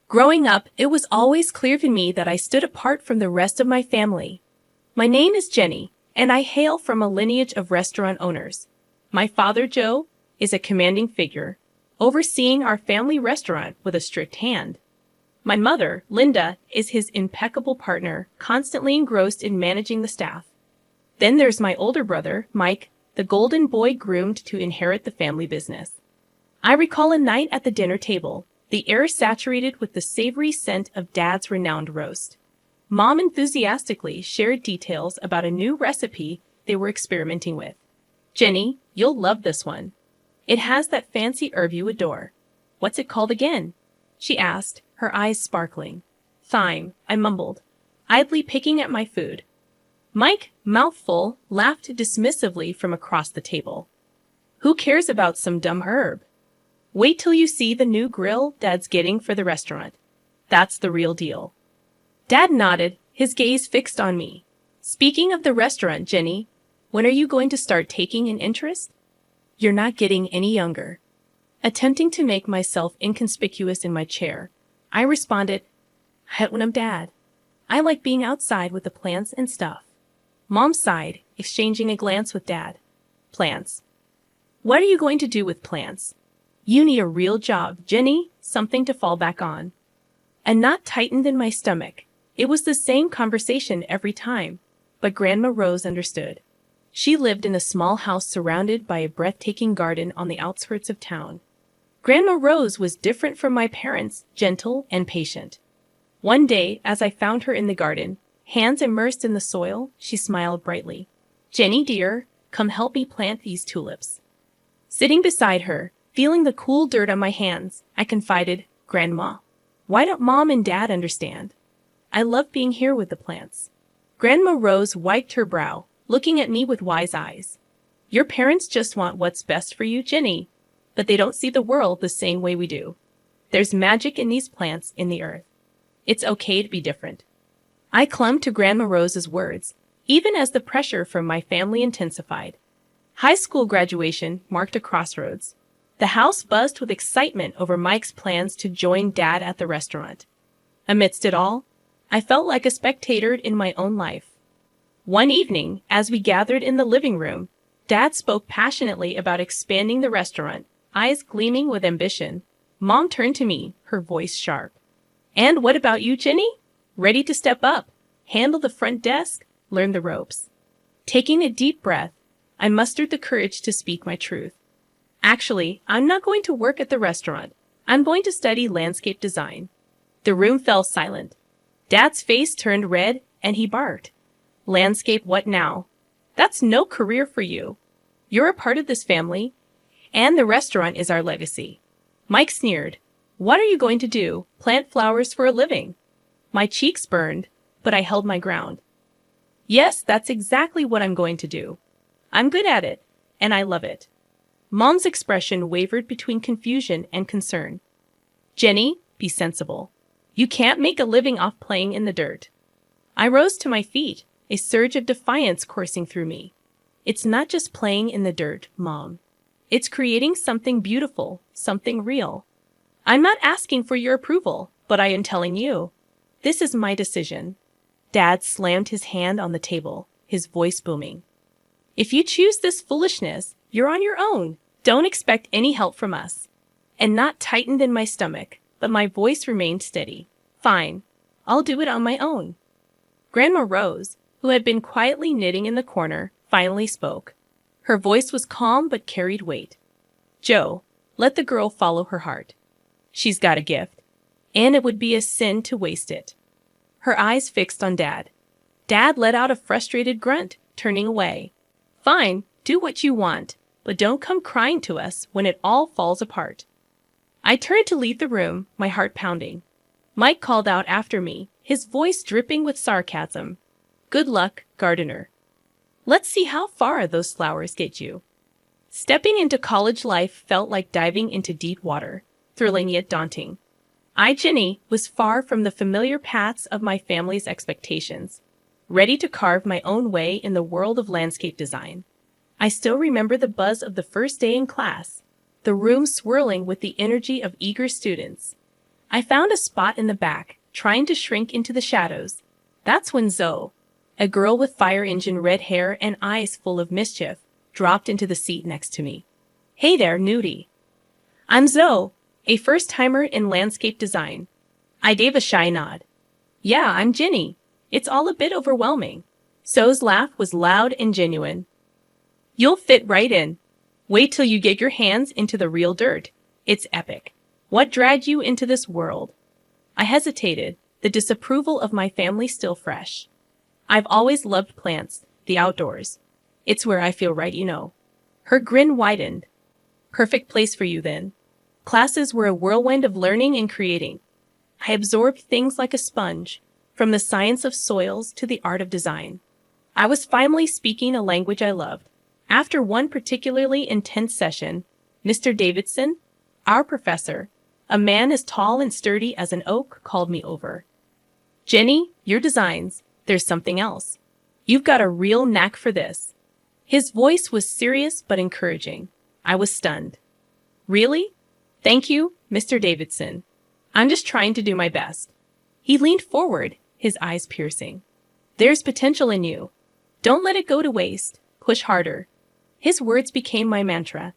Growing up, it was always clear to me that I stood apart from the rest of my family. My name is Jenny, and I hail from a lineage of restaurant owners. My father, Joe, is a commanding figure, overseeing our family restaurant with a strict hand. My mother, Linda, is his impeccable partner, constantly engrossed in managing the staff. Then there's my older brother, Mike, the golden boy groomed to inherit the family business. I recall a night at the dinner table, the air saturated with the savory scent of Dad's renowned roast. Mom enthusiastically shared details about a new recipe they were experimenting with. "Jenny, you'll love this one. It has that fancy herb you adore. What's it called again?" she asked, her eyes sparkling. "Thyme," I mumbled, idly picking at my food. Mike, mouthful, laughed dismissively from across the table. "Who cares about some dumb herb? Wait till you see the new grill Dad's getting for the restaurant. That's the real deal." Dad nodded, his gaze fixed on me. "Speaking of the restaurant, Jenny, when are you going to start taking an interest?" "You're not getting any younger." Attempting to make myself inconspicuous in my chair, I responded, "When I'm Dad. I like being outside with the plants and stuff." Mom sighed, exchanging a glance with Dad. "Plants? What are you going to do with plants? You need a real job, Jenny, something to fall back on." A knot tightened in my stomach. It was the same conversation every time, but Grandma Rose understood. She lived in a small house surrounded by a breathtaking garden on the outskirts of town. Grandma Rose was different from my parents, gentle and patient. One day, as I found her in the garden, hands immersed in the soil, she smiled brightly. "Jenny, dear, come help me plant these tulips." Sitting beside her, feeling the cool dirt on my hands, I confided, "Grandma, why don't Mom and Dad understand? I love being here with the plants." Grandma Rose wiped her brow, looking at me with wise eyes. "Your parents just want what's best for you, Jenny, but they don't see the world the same way we do. There's magic in these plants in the earth. It's okay to be different." I clung to Grandma Rose's words, even as the pressure from my family intensified. High school graduation marked a crossroads. The house buzzed with excitement over Mike's plans to join Dad at the restaurant. Amidst it all, I felt like a spectator in my own life. One evening, as we gathered in the living room, Dad spoke passionately about expanding the restaurant, eyes gleaming with ambition. Mom turned to me, her voice sharp. "And what about you, Jenny? Ready to step up, handle the front desk, learn the ropes?" Taking a deep breath, I mustered the courage to speak my truth. "Actually, I'm not going to work at the restaurant. I'm going to study landscape design." The room fell silent. Dad's face turned red, and he barked. "Landscape what now? That's no career for you. You're a part of this family, and the restaurant is our legacy." Mike sneered. "What are you going to do? Plant flowers for a living?" My cheeks burned, but I held my ground. "Yes, that's exactly what I'm going to do. I'm good at it, and I love it." Mom's expression wavered between confusion and concern. "Jenny, be sensible. You can't make a living off playing in the dirt." I rose to my feet, a surge of defiance coursing through me. "It's not just playing in the dirt, Mom. It's creating something beautiful, something real. I'm not asking for your approval, but I am telling you. This is my decision." Dad slammed his hand on the table, his voice booming. "If you choose this foolishness, you're on your own. Don't expect any help from us." A knot tightened in my stomach, but my voice remained steady. "Fine. I'll do it on my own." Grandma Rose, who had been quietly knitting in the corner, finally spoke. Her voice was calm but carried weight. "Joe, let the girl follow her heart. She's got a gift, and it would be a sin to waste it." Her eyes fixed on Dad. Dad let out a frustrated grunt, turning away. "Fine, do what you want, but don't come crying to us when it all falls apart." I turned to leave the room, my heart pounding. Mike called out after me, his voice dripping with sarcasm. "Good luck, gardener. Let's see how far those flowers get you." Stepping into college life felt like diving into deep water, thrilling yet daunting. I, Jenny, was far from the familiar paths of my family's expectations, ready to carve my own way in the world of landscape design. I still remember the buzz of the first day in class, the room swirling with the energy of eager students. I found a spot in the back, trying to shrink into the shadows. That's when Zoe, a girl with fire engine red hair and eyes full of mischief, dropped into the seat next to me. Hey there, Nudie. I'm Zoe, a first-timer in landscape design. I gave a shy nod. Yeah, I'm Jenny. It's all a bit overwhelming. Zoe's laugh was loud and genuine. You'll fit right in. Wait till you get your hands into the real dirt. It's epic. What dragged you into this world? I hesitated, the disapproval of my family still fresh. I've always loved plants, the outdoors. It's where I feel right, you know. Her grin widened. Perfect place for you then. Classes were a whirlwind of learning and creating. I absorbed things like a sponge, from the science of soils to the art of design. I was finally speaking a language I loved. After one particularly intense session, Mr. Davidson, our professor, a man as tall and sturdy as an oak, called me over. Jenny, your designs, there's something else. You've got a real knack for this. His voice was serious but encouraging. I was stunned. Really? Thank you, Mr. Davidson. I'm just trying to do my best. He leaned forward, his eyes piercing. There's potential in you. Don't let it go to waste. Push harder. His words became my mantra.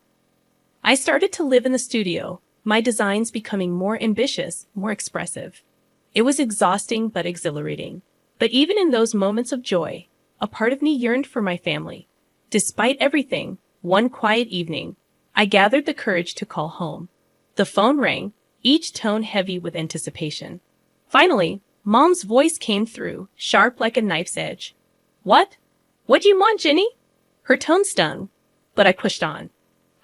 I started to live in the studio, my designs becoming more ambitious, more expressive. It was exhausting but exhilarating. But even in those moments of joy, a part of me yearned for my family. Despite everything, one quiet evening, I gathered the courage to call home. The phone rang, each tone heavy with anticipation. Finally, Mom's voice came through, sharp like a knife's edge. What? What do you want, Jenny? Her tone stung, but I pushed on.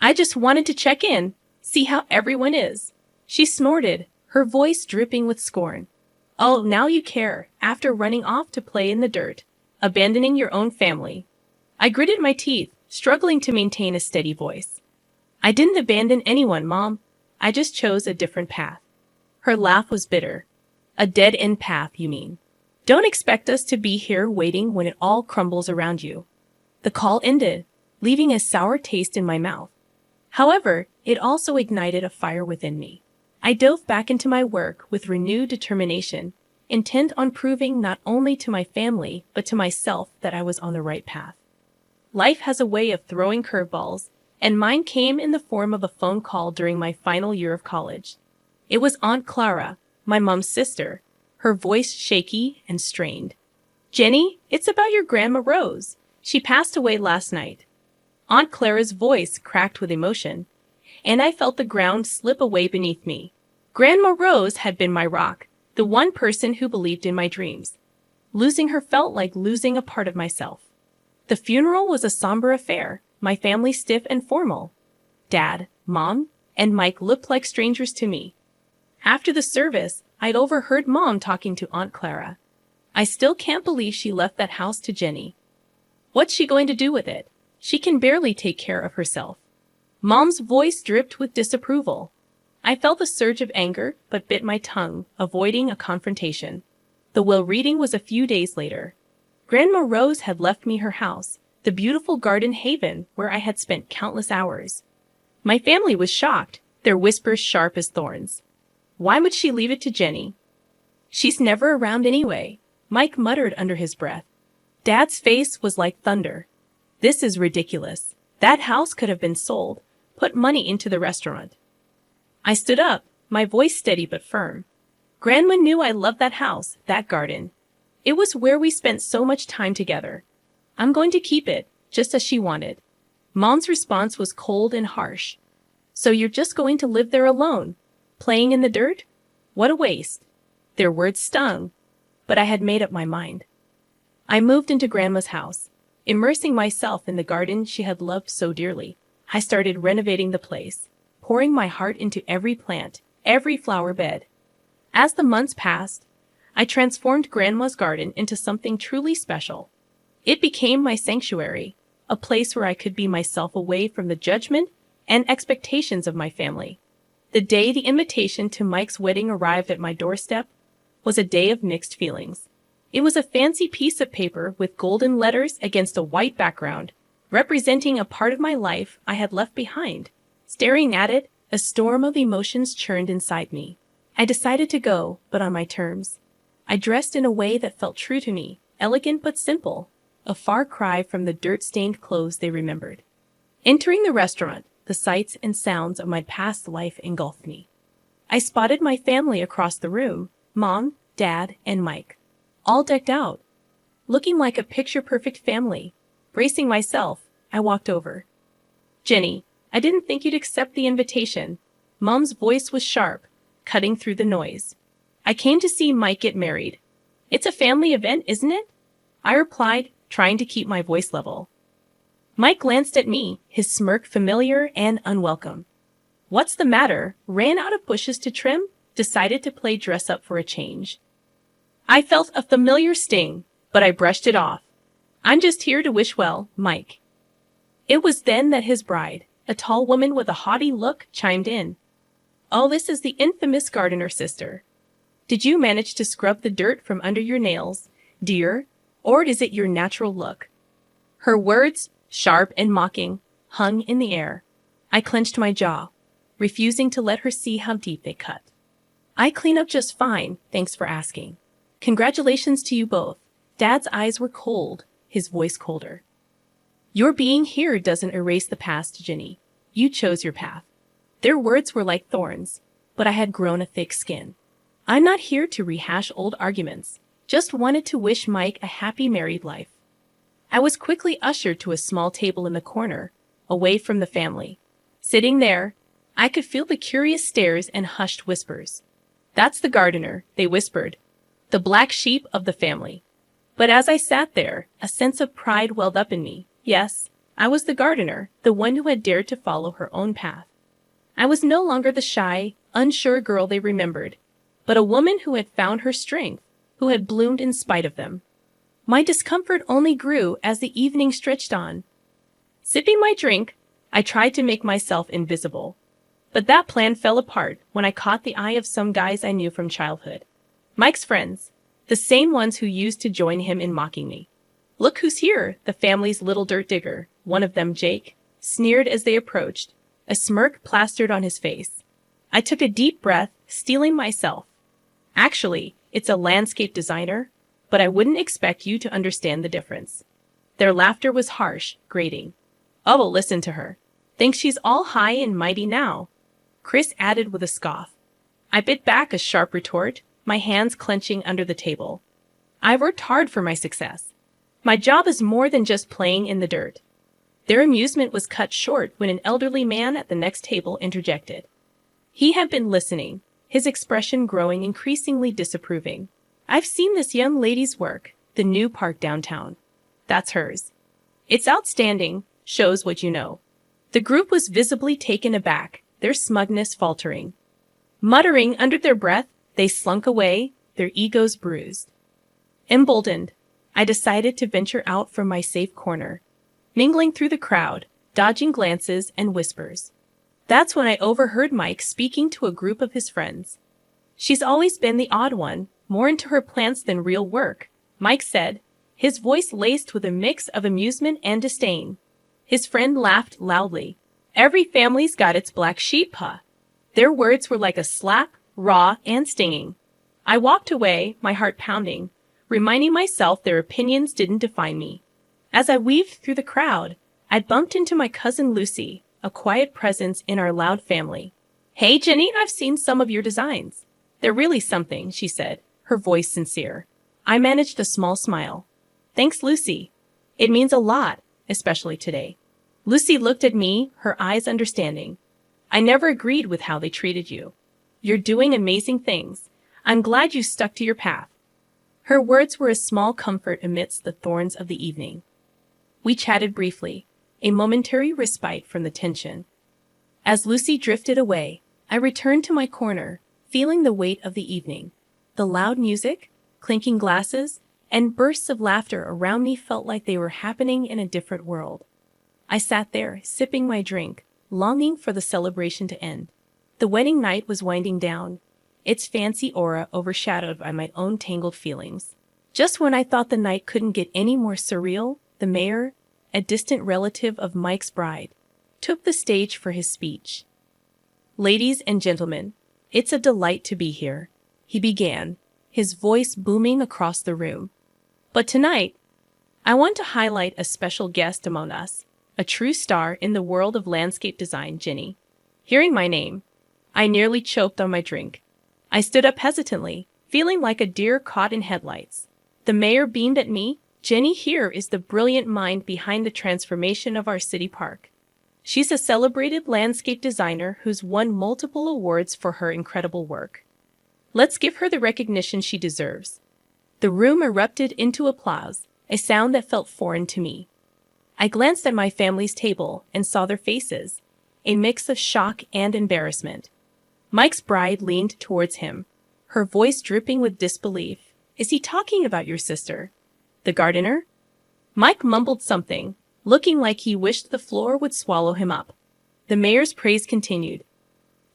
I just wanted to check in, see how everyone is. She snorted, her voice dripping with scorn. Oh, now you care, after running off to play in the dirt, abandoning your own family. I gritted my teeth, struggling to maintain a steady voice. I didn't abandon anyone, Mom. I just chose a different path. Her laugh was bitter. A dead-end path, you mean. Don't expect us to be here waiting when it all crumbles around you. The call ended, leaving a sour taste in my mouth. However, it also ignited a fire within me. I dove back into my work with renewed determination, intent on proving not only to my family but to myself that I was on the right path. Life has a way of throwing curveballs, and mine came in the form of a phone call during my final year of college. It was Aunt Clara, my mom's sister, her voice shaky and strained. Jenny, it's about your Grandma Rose. She passed away last night. Aunt Clara's voice cracked with emotion, and I felt the ground slip away beneath me. Grandma Rose had been my rock, the one person who believed in my dreams. Losing her felt like losing a part of myself. The funeral was a somber affair, my family stiff and formal. Dad, Mom, and Mike looked like strangers to me. After the service, I'd overheard Mom talking to Aunt Clara. I still can't believe she left that house to Jenny. What's she going to do with it? She can barely take care of herself. Mom's voice dripped with disapproval. I felt a surge of anger, but bit my tongue, avoiding a confrontation. The will reading was a few days later. Grandma Rose had left me her house, the beautiful garden haven where I had spent countless hours. My family was shocked, their whispers sharp as thorns. Why would she leave it to Jenny? She's never around anyway, Mike muttered under his breath. Dad's face was like thunder. This is ridiculous. That house could have been sold. Put money into the restaurant. I stood up, my voice steady but firm. Grandma knew I loved that house, that garden. It was where we spent so much time together. I'm going to keep it, just as she wanted. Mom's response was cold and harsh. So you're just going to live there alone? Playing in the dirt? What a waste. Their words stung, but I had made up my mind. I moved into Grandma's house, immersing myself in the garden she had loved so dearly. I started renovating the place, pouring my heart into every plant, every flower bed. As the months passed, I transformed Grandma's garden into something truly special. It became my sanctuary, a place where I could be myself away from the judgment and expectations of my family. The day the invitation to Mike's wedding arrived at my doorstep was a day of mixed feelings. It was a fancy piece of paper with golden letters against a white background, representing a part of my life I had left behind. Staring at it, a storm of emotions churned inside me. I decided to go, but on my terms. I dressed in a way that felt true to me, elegant but simple, a far cry from the dirt-stained clothes they remembered. Entering the restaurant, the sights and sounds of my past life engulfed me. I spotted my family across the room, Mom, Dad, and Mike, all decked out, looking like a picture-perfect family. Bracing myself, I walked over. "Jenny, I didn't think you'd accept the invitation." Mom's voice was sharp, cutting through the noise. "I came to see Mike get married." "It's a family event, isn't it?" I replied, trying to keep my voice level. Mike glanced at me, his smirk familiar and unwelcome. "What's the matter? Ran out of bushes to trim?" Decided to play dress up for a change. I felt a familiar sting, but I brushed it off. "I'm just here to wish well, Mike." It was then that his bride, a tall woman with a haughty look, chimed in. "Oh, this is the infamous Gardiner sister. Did you manage to scrub the dirt from under your nails, dear, or is it your natural look?" Her words, sharp and mocking, hung in the air. I clenched my jaw, refusing to let her see how deep they cut. "I clean up just fine, thanks for asking. Congratulations to you both." Dad's eyes were cold, his voice colder. "Your being here doesn't erase the past, Jenny. You chose your path." Their words were like thorns, but I had grown a thick skin. I'm not here to rehash old arguments, just wanted to wish Mike a happy married life. I was quickly ushered to a small table in the corner, away from the family. Sitting there, I could feel the curious stares and hushed whispers. "That's the Gardiner," they whispered, "the black sheep of the family." But as I sat there, a sense of pride welled up in me. Yes, I was the Gardiner, the one who had dared to follow her own path. I was no longer the shy, unsure girl they remembered, but a woman who had found her strength, who had bloomed in spite of them. My discomfort only grew as the evening stretched on. Sipping my drink, I tried to make myself invisible. But that plan fell apart when I caught the eye of some guys I knew from childhood. Mike's friends, the same ones who used to join him in mocking me. "Look who's here, the family's little dirt digger," one of them, Jake, sneered as they approached, a smirk plastered on his face. I took a deep breath, steeling myself. "Actually, it's a landscape designer, but I wouldn't expect you to understand the difference." Their laughter was harsh, grating. "Oh, well, listen to her. Thinks she's all high and mighty now," Chris added with a scoff. I bit back a sharp retort, my hands clenching under the table. I've worked hard for my success. My job is more than just playing in the dirt. Their amusement was cut short when an elderly man at the next table interjected. He had been listening, his expression growing increasingly disapproving. "I've seen this young lady's work, the new park downtown. That's hers. It's outstanding, shows what you know." The group was visibly taken aback, their smugness faltering. Muttering under their breath, they slunk away, their egos bruised. Emboldened, I decided to venture out from my safe corner, mingling through the crowd, dodging glances and whispers. That's when I overheard Mike speaking to a group of his friends. "She's always been the odd one, more into her plants than real work," Mike said, his voice laced with a mix of amusement and disdain. His friend laughed loudly. "Every family's got its black sheep, huh?" Their words were like a slap, raw and stinging. I walked away, my heart pounding, reminding myself their opinions didn't define me. As I weaved through the crowd, I bumped into my cousin Lucy, a quiet presence in our loud family. "Hey, Jenny, I've seen some of your designs. They're really something," she said, her voice sincere. I managed a small smile. "Thanks, Lucy. It means a lot, especially today." Lucy looked at me, her eyes understanding. "I never agreed with how they treated you. You're doing amazing things. I'm glad you stuck to your path." Her words were a small comfort amidst the thorns of the evening. We chatted briefly, a momentary respite from the tension. As Lucy drifted away, I returned to my corner, feeling the weight of the evening. The loud music, clinking glasses, and bursts of laughter around me felt like they were happening in a different world. I sat there, sipping my drink, longing for the celebration to end. The wedding night was winding down, its fancy aura overshadowed by my own tangled feelings. Just when I thought the night couldn't get any more surreal, the mayor, a distant relative of Mike's bride, took the stage for his speech. "Ladies and gentlemen, It's a delight to be here, he began, his voice booming across the room. But tonight, I want to highlight a special guest among us, a true star in the world of landscape design, Jenny. Hearing my name, I nearly choked on my drink. I stood up hesitantly, feeling like a deer caught in headlights. The mayor beamed at me. Jenny here is the brilliant mind behind the transformation of our city park. She's a celebrated landscape designer who's won multiple awards for her incredible work. Let's give her the recognition she deserves. The room erupted into applause, a sound that felt foreign to me. I glanced at my family's table and saw their faces, a mix of shock and embarrassment. Mike's bride leaned towards him, her voice dripping with disbelief. Is he talking about your sister, the gardener? Mike mumbled something, looking like he wished the floor would swallow him up. The mayor's praise continued.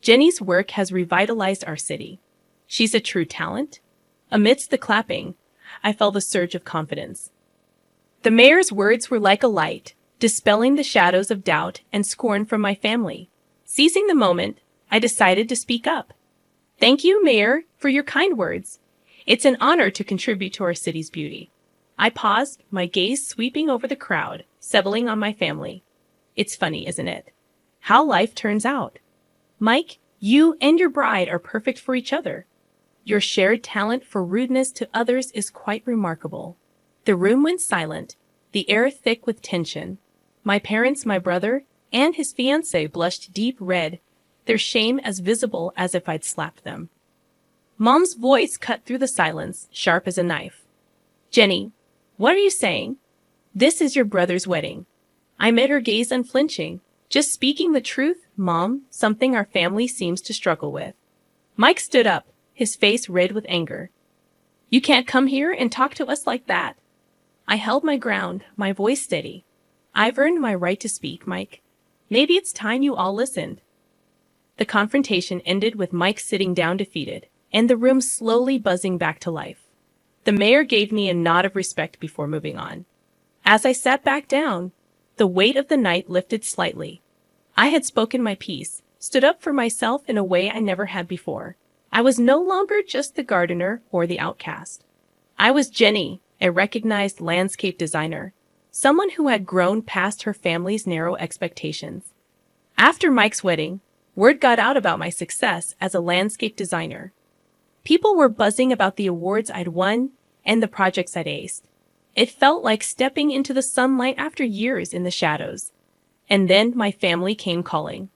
Jenny's work has revitalized our city. She's a true talent. Amidst the clapping, I felt a surge of confidence. The mayor's words were like a light, dispelling the shadows of doubt and scorn from my family. Seizing the moment, I decided to speak up. Thank you, Mayor, for your kind words. It's an honor to contribute to our city's beauty. I paused, my gaze sweeping over the crowd, settling on my family. It's funny, isn't it? How life turns out. Mike, you and your bride are perfect for each other. Your shared talent for rudeness to others is quite remarkable. The room went silent, the air thick with tension. My parents, my brother, and his fiancée blushed deep red, their shame as visible as if I'd slapped them. Mom's voice cut through the silence, sharp as a knife. Jenny, what are you saying? This is your brother's wedding. I met her gaze unflinching. Just speaking the truth, Mom, something our family seems to struggle with. Mike stood up, his face red with anger. You can't come here and talk to us like that. I held my ground, my voice steady. I've earned my right to speak, Mike. Maybe it's time you all listened. The confrontation ended with Mike sitting down defeated, and the room slowly buzzing back to life. The mayor gave me a nod of respect before moving on. As I sat back down, the weight of the night lifted slightly. I had spoken my piece, stood up for myself in a way I never had before. I was no longer just the gardener or the outcast. I was Jenny, a recognized landscape designer, someone who had grown past her family's narrow expectations. After Mike's wedding, word got out about my success as a landscape designer. People were buzzing about the awards I'd won and the projects I'd aced. It felt like stepping into the sunlight after years in the shadows. And then my family came calling.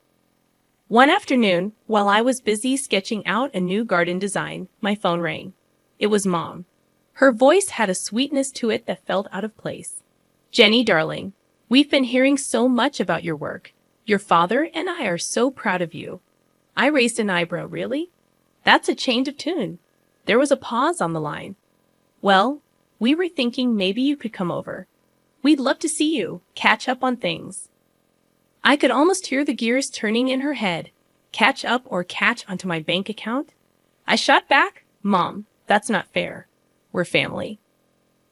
One afternoon, while I was busy sketching out a new garden design, my phone rang. It was Mom. Her voice had a sweetness to it that felt out of place. Jenny, darling, we've been hearing so much about your work. Your father and I are so proud of you. I raised an eyebrow. Really? That's a change of tune. There was a pause on the line. Well, we were thinking maybe you could come over. We'd love to see you, catch up on things. I could almost hear the gears turning in her head. Catch up or catch onto my bank account? I shot back, Mom, that's not fair. We're family.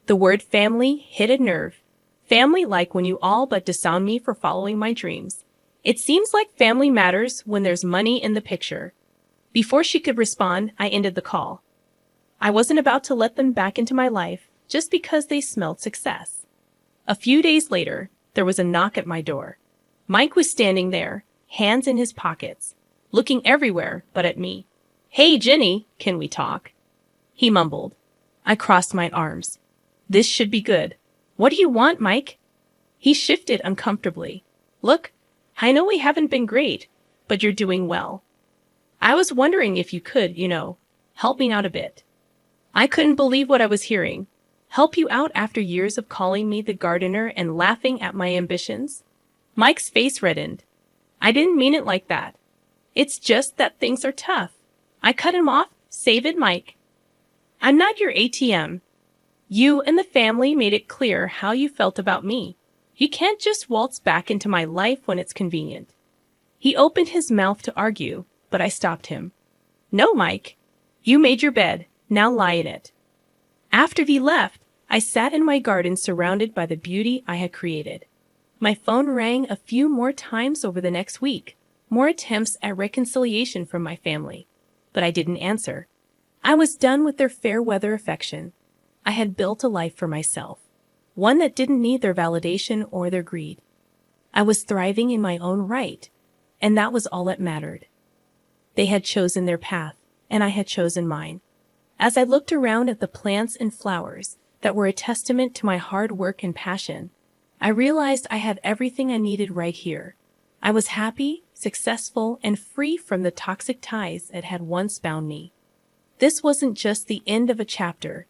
The word family hit a nerve. Family like when you all but disown me for following my dreams. It seems like family matters when there's money in the picture. Before she could respond, I ended the call. I wasn't about to let them back into my life just because they smelled success. A few days later, there was a knock at my door. Mike was standing there, hands in his pockets, looking everywhere but at me. Hey, Jenny, can we talk? He mumbled. I crossed my arms. This should be good. What do you want, Mike? He shifted uncomfortably. Look, I know we haven't been great, but you're doing well. I was wondering if you could, help me out a bit. I couldn't believe what I was hearing. Help you out after years of calling me the gardener and laughing at my ambitions? Mike's face reddened. I didn't mean it like that. It's just that things are tough. I cut him off. Save it, Mike. I'm not your ATM. You and the family made it clear how you felt about me. You can't just waltz back into my life when it's convenient. He opened his mouth to argue, but I stopped him. No, Mike. You made your bed. Now lie in it. After he left, I sat in my garden surrounded by the beauty I had created. My phone rang a few more times over the next week, more attempts at reconciliation from my family. but I didn't answer. I was done with their fair-weather affection. I had built a life for myself, one that didn't need their validation or their greed. I was thriving in my own right, and that was all that mattered. They had chosen their path, and I had chosen mine. As I looked around at the plants and flowers that were a testament to my hard work and passion, I realized I had everything I needed right here. I was happy, successful, and free from the toxic ties that had once bound me. This wasn't just the end of a chapter.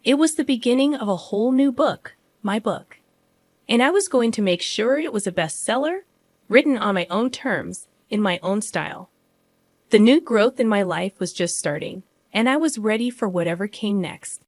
It was the beginning of a whole new book, my book. And I was going to make sure it was a bestseller, written on my own terms, in my own style. The new growth in my life was just starting, and I was ready for whatever came next.